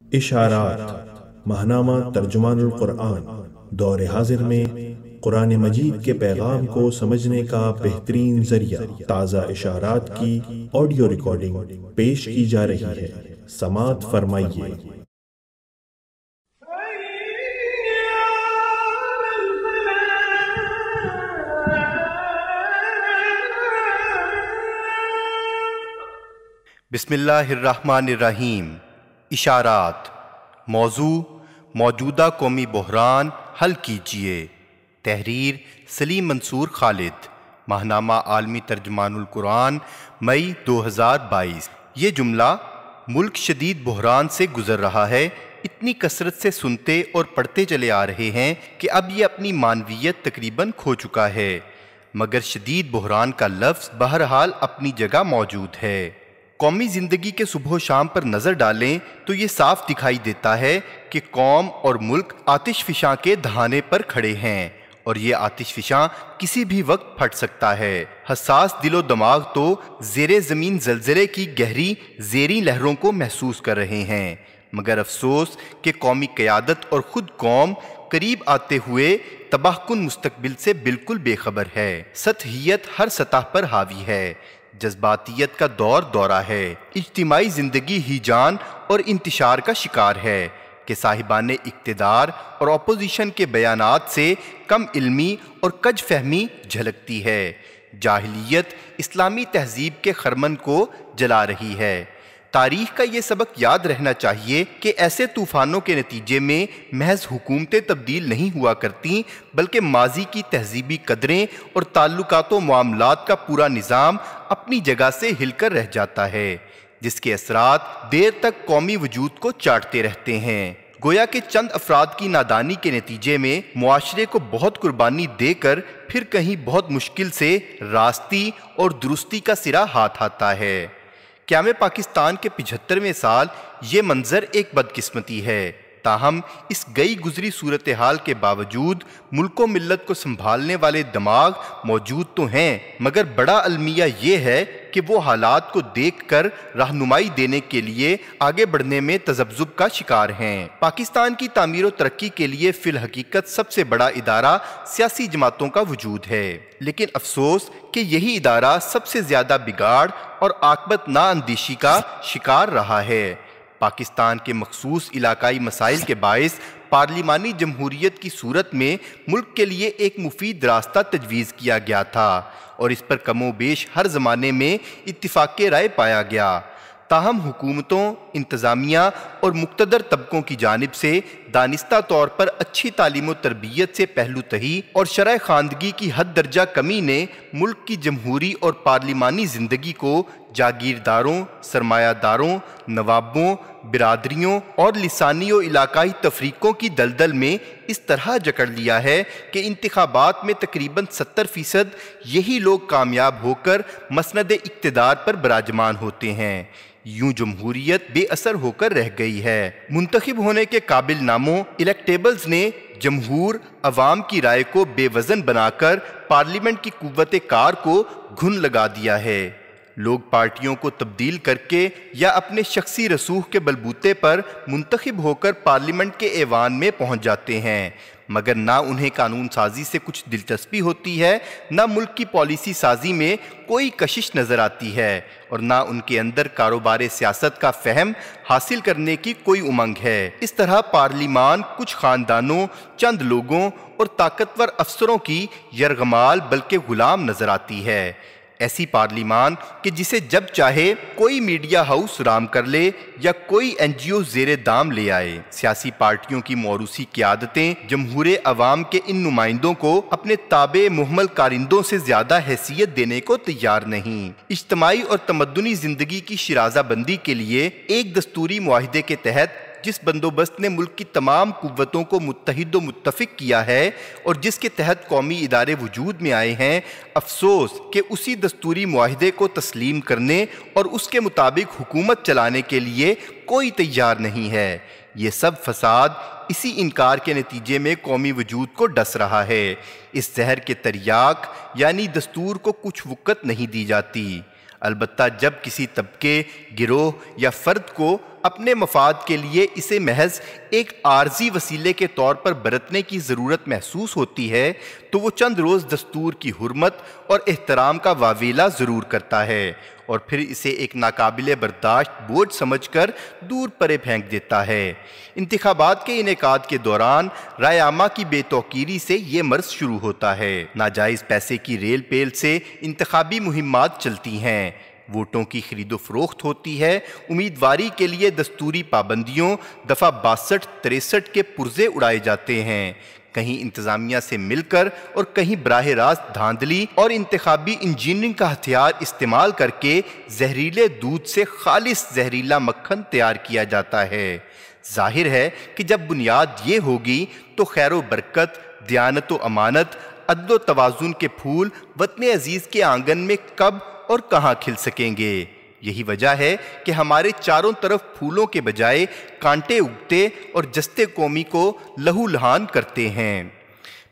اشارات ماہنامہ ترجمان القرآن دور حاضر میں قرآن مجید کے پیغام کو سمجھنے کا بہترین ذریعہ تازہ اشارات کی آڈیو ریکارڈنگ پیش کی جا رہی ہے۔ سماعت فرمائیے۔ بسم اللہ الرحمن الرحیم۔ اشارات۔ موضوع: موجودہ قومی بحران حل کیجیے۔ تحریر: سلیم منصور خالد۔ ماہنامہ عالمی ترجمان القرآن، مئی 2022۔ یہ جملہ ملک شدید بحران سے گزر رہا ہے، اتنی کثرت سے سنتے اور پڑھتے چلے آ رہے ہیں کہ اب یہ اپنی معنویت تقریباً کھو چکا ہے، مگر شدید بحران کا لفظ بہرحال اپنی جگہ موجود ہے۔ قومی زندگی کے صبح و شام پر نظر ڈالیں تو یہ صاف دکھائی دیتا ہے کہ قوم اور ملک آتش فشاں کے دہانے پر کھڑے ہیں، اور یہ آتش فشاں کسی بھی وقت پھٹ سکتا ہے۔ حساس دل و دماغ تو زیر زمین زلزلے کی گہری زیریں لہروں کو محسوس کر رہے ہیں، مگر افسوس کہ قومی قیادت اور خود قوم قریب آتے ہوئے تباہ کن مستقبل سے بالکل بے خبر ہے۔ سطحیت ہر سطح پر حاوی ہے، جذباتیت کا دورہ ہے، اجتماعی زندگی ہیجان اور انتشار کا شکار ہے کہ صاحبان اقتدار اور اپوزیشن کے بیانات سے کم علمی اور کج فہمی جھلکتی ہے۔ جاہلیت اسلامی تہذیب کے خرمن کو جلا رہی ہے۔ تاریخ کا یہ سبق یاد رہنا چاہیے کہ ایسے طوفانوں کے نتیجے میں محض حکومتیں تبدیل نہیں ہوا کرتیں، بلکہ ماضی کی تہذیبی قدریں اور تعلقات و معاملات کا پورا نظام اپنی جگہ سے ہل کر رہ جاتا ہے، جس کے اثرات دیر تک قومی وجود کو چاٹتے رہتے ہیں۔ گویا کہ چند افراد کی نادانی کے نتیجے میں معاشرے کو بہت قربانی دے کر پھر کہیں بہت مشکل سے راستی اور درستی کا سرا ہاتھ آتا ہے۔ قیام پاکستان کے 75ویں سال یہ منظر ایک بدقسمتی ہے، تاہم اس گئی گزری صورتحال کے باوجود ملک و ملت کو سنبھالنے والے دماغ موجود تو ہیں، مگر بڑا المیہ یہ ہے کہ وہ حالات کو دیکھ کر رہنمائی دینے کے لیے آگے بڑھنے میں تذبذب کا شکار ہیں۔ پاکستان کی تعمیر و ترقی کے لیے فی الحقیقت سب سے بڑا ادارہ سیاسی جماعتوں کا وجود ہے، لیکن افسوس کہ یہی ادارہ سب سے زیادہ بگاڑ اور عاقبت نااندیشی کا شکار رہا ہے۔ پاکستان کے مخصوص علاقائی مسائل کے باعث پارلیمانی جمہوریت کی صورت میں ملک کے لیے ایک مفید راستہ تجویز کیا گیا تھا، اور اس پر کم و بیش ہر زمانے میں اتفاق رائے پایا گیا، تاہم حکومتوں، انتظامیہ اور مقتدر طبقوں کی جانب سے دانستہ طور پر اچھی تعلیم و تربیت سے پہلو تہی اور شرح خواندگی کی حد درجہ کمی نے ملک کی جمہوری اور پارلیمانی زندگی کو جاگیرداروں، سرمایہ داروں، نوابوں، برادریوں اور لسانی و علاقائی تفریقوں کی دلدل میں اس طرح جکڑ لیا ہے کہ انتخابات میں تقریباً 70% یہی لوگ کامیاب ہو کر مسند اقتدار پر براجمان ہوتے ہیں۔ یوں جمہوریت بے اثر ہو کر رہ گئی ہے۔ منتخب ہونے کے قابل ناموں الیکٹیبلز نے جمہور عوام کی رائے کو بے وزن بنا کر پارلیمنٹ کی قوت کار کو گھن لگا دیا ہے۔ لوگ پارٹیوں کو تبدیل کر کے یا اپنے شخصی رسوخ کے بلبوتے پر منتخب ہو کر پارلیمنٹ کے ایوان میں پہنچ جاتے ہیں، مگر نہ انہیں قانون سازی سے کچھ دلچسپی ہوتی ہے، نہ ملک کی پالیسی سازی میں کوئی کشش نظر آتی ہے، اور نہ ان کے اندر کاروبار سیاست کا فہم حاصل کرنے کی کوئی امنگ ہے۔ اس طرح پارلیمان کچھ خاندانوں، چند لوگوں اور طاقتور افسروں کی یرغمال بلکہ غلام نظر آتی ہے۔ ایسی پارلیمان کہ جسے جب چاہے کوئی میڈیا ہاؤس رام کر لے یا کوئی NGO زیر دام لے آئے۔ سیاسی پارٹیوں کی موروثی قیادتیں جمہور عوام کے ان نمائندوں کو اپنے تابع محمل کارندوں سے زیادہ حیثیت دینے کو تیار نہیں۔ اجتماعی اور تمدنی زندگی کی شرازہ بندی کے لیے ایک دستوری معاہدے کے تحت جس بندوبست نے ملک کی تمام قوتوں کو متحد و متفق کیا ہے اور جس کے تحت قومی ادارے وجود میں آئے ہیں، افسوس کہ اسی دستوری معاہدے کو تسلیم کرنے اور اس کے مطابق حکومت چلانے کے لیے کوئی تیار نہیں ہے۔ یہ سب فساد اسی انکار کے نتیجے میں قومی وجود کو ڈس رہا ہے۔ اس زہر کے تریاق یعنی دستور کو کچھ وقت نہیں دی جاتی، البتہ جب کسی طبقے، گروہ یا فرد کو اپنے مفاد کے لیے اسے محض ایک عارضی وسیلے کے طور پر برتنے کی ضرورت محسوس ہوتی ہے تو وہ چند روز دستور کی حرمت اور احترام کا واویلا ضرور کرتا ہے اور پھر اسے ایک ناقابل برداشت بوجھ سمجھ کر دور پرے پھینک دیتا ہے۔ انتخابات کے انعقاد کے دوران رائے عامہ کی بے توقیری سے یہ مرض شروع ہوتا ہے۔ ناجائز پیسے کی ریل پیل سے انتخابی مہمات چلتی ہیں، ووٹوں کی خرید و فروخت ہوتی ہے، امیدواری کے لیے دستوری پابندیوں دفعہ 62-63 کے پرزے اڑائے جاتے ہیں، کہیں انتظامیہ سے مل کر اور کہیں براہ راست دھاندلی اور انتخابی انجینئرنگ کا ہتھیار استعمال کر کے زہریلے دودھ سے خالص زہریلا مکھن تیار کیا جاتا ہے۔ ظاہر ہے کہ جب بنیاد یہ ہوگی تو خیر و برکت، دیانت و امانت، عدل و توازن کے پھول وطن عزیز کے آنگن میں کب اور کہاں کھل سکیں گے؟ یہی وجہ ہے کہ ہمارے چاروں طرف پھولوں کے بجائے کانٹے اگتے اور جستے قومی کو لہو لہان کرتے ہیں۔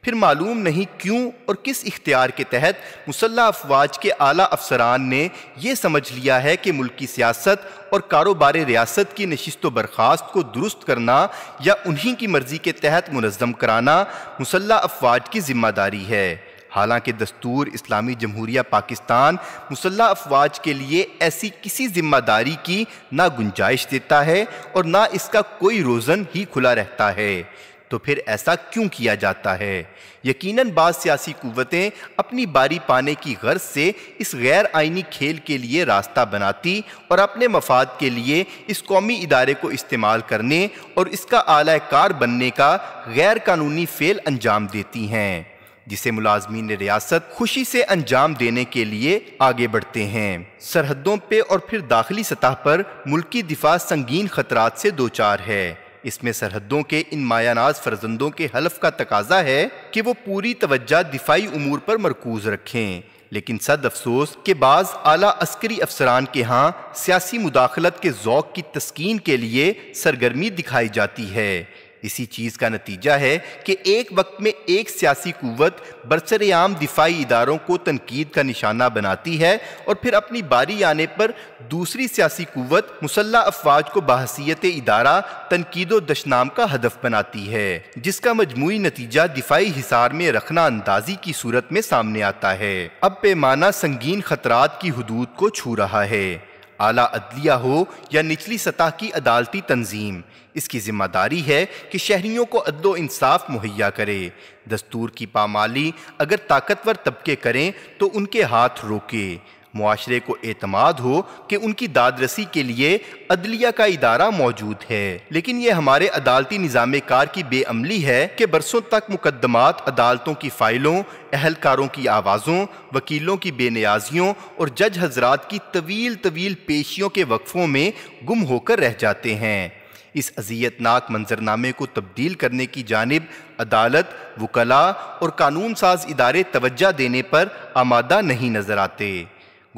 پھر معلوم نہیں کیوں اور کس اختیار کے تحت مسلح افواج کے اعلیٰ افسران نے یہ سمجھ لیا ہے کہ ملکی سیاست اور کاروبار ریاست کی نشست و برخاست کو درست کرنا یا انہی کی مرضی کے تحت منظم کرانا مسلح افواج کی ذمہ داری ہے، حالانکہ دستور اسلامی جمہوریہ پاکستان مسلح افواج کے لیے ایسی کسی ذمہ داری کی نہ گنجائش دیتا ہے اور نہ اس کا کوئی روزن ہی کھلا رہتا ہے۔ تو پھر ایسا کیوں کیا جاتا ہے؟ یقیناً بعض سیاسی قوتیں اپنی باری پانے کی غرض سے اس غیر آئینی کھیل کے لیے راستہ بناتی اور اپنے مفاد کے لیے اس قومی ادارے کو استعمال کرنے اور اس کا اعلی کار بننے کا غیر قانونی فعل انجام دیتی ہیں، جسے ملازمین ریاست خوشی سے انجام دینے کے لیے آگے بڑھتے ہیں۔ سرحدوں پہ اور پھر داخلی سطح پر ملکی دفاع سنگین خطرات سے دوچار ہے۔ اس میں سرحدوں کے ان مایہ ناز فرزندوں کے حلف کا تقاضا ہے کہ وہ پوری توجہ دفاعی امور پر مرکوز رکھیں، لیکن صد افسوس کہ بعض اعلیٰ عسکری افسران کے ہاں سیاسی مداخلت کے ذوق کی تسکین کے لیے سرگرمی دکھائی جاتی ہے۔ اسی چیز کا نتیجہ ہے کہ ایک وقت میں ایک سیاسی قوت برسر عام دفاعی اداروں کو تنقید کا نشانہ بناتی ہے اور پھر اپنی باری آنے پر دوسری سیاسی قوت مسلح افواج کو بحیثیت ادارہ تنقید و دشنام کا ہدف بناتی ہے، جس کا مجموعی نتیجہ دفاعی حصار میں رکھنا اندازی کی صورت میں سامنے آتا ہے۔ اب پیمانہ سنگین خطرات کی حدود کو چھو رہا ہے۔ اعلیٰ عدلیہ ہو یا نچلی سطح کی عدالتی تنظیم، اس کی ذمہ داری ہے کہ شہریوں کو عدل و انصاف مہیا کرے۔ دستور کی پامالی اگر طاقتور طبقے کریں تو ان کے ہاتھ روکے۔ معاشرے کو اعتماد ہو کہ ان کی داد رسی کے لیے عدلیہ کا ادارہ موجود ہے، لیکن یہ ہمارے عدالتی نظام کار کی بے عملی ہے کہ برسوں تک مقدمات عدالتوں کی فائلوں، اہلکاروں کی آوازوں، وکیلوں کی بے نیازیوں اور جج حضرات کی طویل طویل پیشیوں کے وقفوں میں گم ہو کر رہ جاتے ہیں۔ اس اذیت ناک منظرنامے کو تبدیل کرنے کی جانب عدالت، وکلاء اور قانون ساز ادارے توجہ دینے پر آمادہ نہیں نظر آتے۔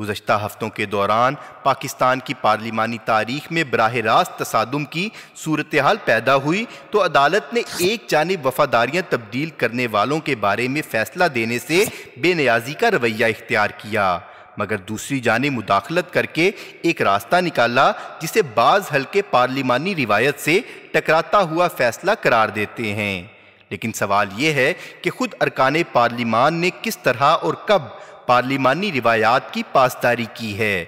گزشتہ ہفتوں کے دوران پاکستان کی پارلیمانی تاریخ میں براہ راست تصادم کی صورتحال پیدا ہوئی تو عدالت نے ایک جانب وفاداریاں تبدیل کرنے والوں کے بارے میں فیصلہ دینے سے بے نیازی کا رویہ اختیار کیا، مگر دوسری جانب مداخلت کر کے ایک راستہ نکالا جسے بعض حلقے پارلیمانی روایت سے ٹکراتا ہوا فیصلہ قرار دیتے ہیں۔ لیکن سوال یہ ہے کہ خود ارکان پارلیمان نے کس طرح اور کب پارلیمانی روایات کی پاسداری کی ہے؟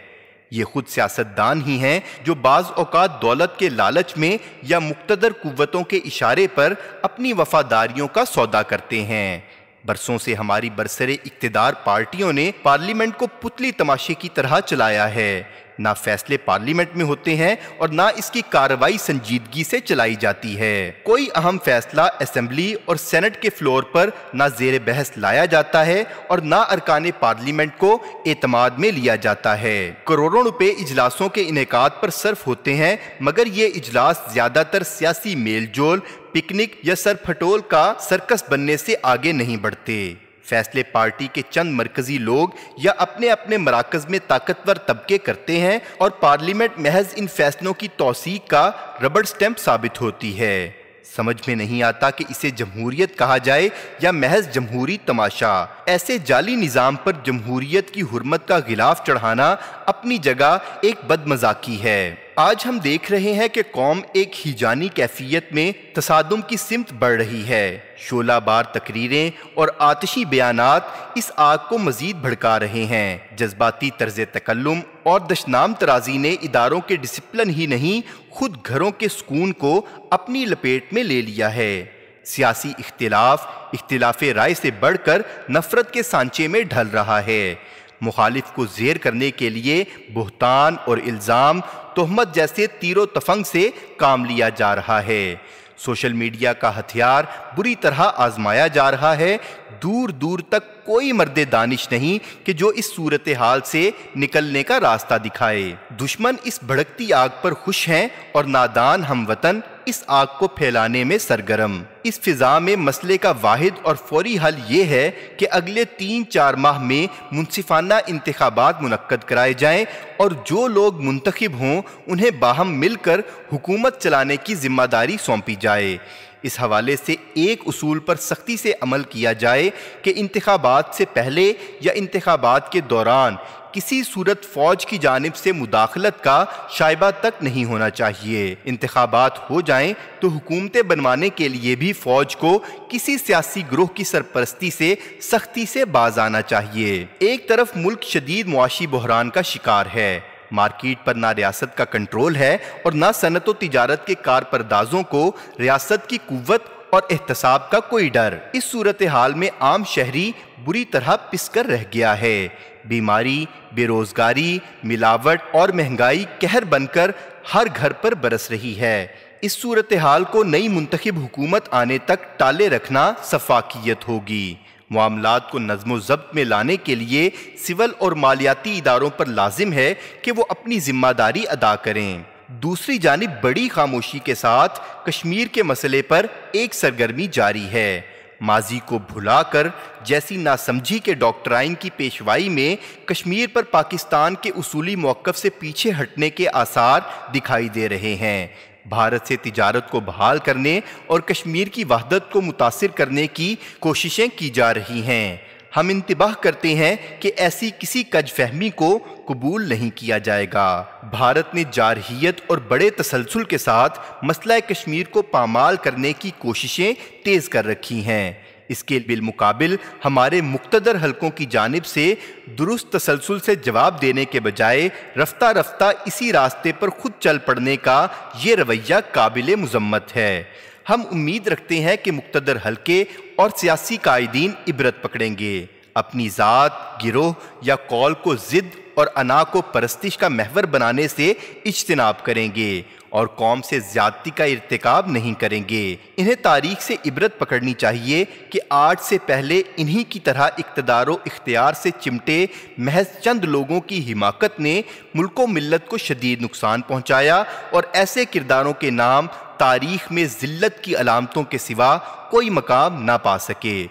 یہ خود سیاستدان ہی ہیں جو بعض اوقات دولت کے لالچ میں یا مقتدر قوتوں کے اشارے پر اپنی وفاداریوں کا سودا کرتے ہیں۔ برسوں سے ہماری برسر اقتدار پارٹیوں نے پارلیمنٹ کو پتلی تماشے کی طرح چلایا ہے۔ نہ فیصلے پارلیمنٹ میں ہوتے ہیں اور نہ اس کی کارروائی سنجیدگی سے چلائی جاتی ہے۔ کوئی اہم فیصلہ اسمبلی اور سینٹ کے فلور پر نہ زیر بحث لایا جاتا ہے اور نہ ارکان پارلیمنٹ کو اعتماد میں لیا جاتا ہے۔ کروڑوں روپے اجلاسوں کے انعقاد پر صرف ہوتے ہیں، مگر یہ اجلاس زیادہ تر سیاسی میل جول، پکنک یا سر پھٹول کا سرکس بننے سے آگے نہیں بڑھتے۔ فیصلے پارٹی کے چند مرکزی لوگ یا اپنے اپنے مراکز میں طاقتور طبقے کرتے ہیں اور پارلیمنٹ محض ان فیصلوں کی توثیق کا ربڑ سٹیمپ ثابت ہوتی ہے۔ سمجھ میں نہیں آتا کہ اسے جمہوریت کہا جائے یا محض جمہوری تماشا۔ ایسے جعلی نظام پر جمہوریت کی حرمت کا غلاف چڑھانا اپنی جگہ ایک بدمذاقی ہے۔ آج ہم دیکھ رہے ہیں کہ قوم ایک ہیجانی کیفیت میں تصادم کی سمت بڑھ رہی ہے۔ شعلہ بار تقریریں اور آتشی بیانات اس آگ کو مزید بھڑکا رہے ہیں۔ جذباتی طرز تکلم اور دشنام ترازی نے اداروں کے ڈسپلن ہی نہیں، خود گھروں کے سکون کو اپنی لپیٹ میں لے لیا ہے۔ سیاسی اختلاف رائے سے بڑھ کر نفرت کے سانچے میں ڈھل رہا ہے۔ مخالف کو زیر کرنے کے لیے بہتان اور الزام، تہمت جیسے تیر و تفنگ سے کام لیا جا رہا ہے۔ سوشل میڈیا کا ہتھیار بری طرح آزمایا جا رہا ہے۔ دور دور تک کوئی مرد دانش نہیں کہ جو اس صورتحال سے نکلنے کا راستہ دکھائے۔ دشمن اس بھڑکتی آگ پر خوش ہیں اور نادان ہم وطن اس آگ کو پھیلانے میں سرگرم۔ اس فضا میں مسئلے کا واحد اور فوری حل یہ ہے کہ اگلے 3-4 ماہ میں منصفانہ انتخابات منعقد کرائے جائیں اور جو لوگ منتخب ہوں انہیں باہم مل کر حکومت چلانے کی ذمہ داری سونپی جائے۔ اس حوالے سے ایک اصول پر سختی سے عمل کیا جائے کہ انتخابات سے پہلے یا انتخابات کے دوران کسی صورت فوج کی جانب سے مداخلت کا شائبہ تک نہیں ہونا چاہیے۔ انتخابات ہو جائیں تو حکومتیں بنوانے کے لیے بھی فوج کو کسی سیاسی گروہ کی سرپرستی سے سختی سے باز آنا چاہیے۔ ایک طرف ملک شدید معاشی بحران کا شکار ہے۔ مارکیٹ پر نہ ریاست کا کنٹرول ہے اور نہ صنعت و تجارت کے کارپردازوں کو ریاست کی قوت اور احتساب کا کوئی ڈر۔ اس صورتحال میں عام شہری بری طرح پس کر رہ گیا ہے۔ بیماری، بے روزگاری، ملاوٹ اور مہنگائی قہر بن کر ہر گھر پر برس رہی ہے۔ اس صورتحال کو نئی منتخب حکومت آنے تک ٹالے رکھنا سفاکیت ہوگی۔ معاملات کو نظم و ضبط میں لانے کے لیے سول اور مالیاتی اداروں پر لازم ہے کہ وہ اپنی ذمہ داری ادا کریں۔ دوسری جانب بڑی خاموشی کے ساتھ کشمیر کے مسئلے پر ایک سرگرمی جاری ہے۔ ماضی کو بھلا کر جیسی ناسمجھی کے ڈاکٹرائن کی پیشوائی میں کشمیر پر پاکستان کے اصولی موقف سے پیچھے ہٹنے کے آثار دکھائی دے رہے ہیں۔ بھارت سے تجارت کو بحال کرنے اور کشمیر کی وحدت کو متاثر کرنے کی کوششیں کی جا رہی ہیں۔ ہم انتباہ کرتے ہیں کہ ایسی کسی کج فہمی کو قبول نہیں کیا جائے گا۔ بھارت نے جارحیت اور بڑے تسلسل کے ساتھ مسئلہ کشمیر کو پامال کرنے کی کوششیں تیز کر رکھی ہیں۔ اس کے بالمقابل ہمارے مقتدر حلقوں کی جانب سے درست تسلسل سے جواب دینے کے بجائے رفتہ رفتہ اسی راستے پر خود چل پڑنے کا یہ رویہ قابل مذمت ہے۔ ہم امید رکھتے ہیں کہ مقتدر حلقے اور سیاسی قائدین عبرت پکڑیں گے، اپنی ذات، گروہ یا قول کو ضد اور انا کو پرستش کا محور بنانے سے اجتناب کریں گے اور قوم سے زیادتی کا ارتکاب نہیں کریں گے۔ انہیں تاریخ سے عبرت پکڑنی چاہیے کہ آج سے پہلے انہی کی طرح اقتدار و اختیار سے چمٹے محض چند لوگوں کی حماقت نے ملک و ملت کو شدید نقصان پہنچایا اور ایسے کرداروں کے نام تاریخ میں ذلت کی علامتوں کے سوا کوئی مقام نہ پا سکے۔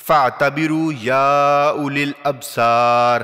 فاعتبروا یا اولی الابصار۔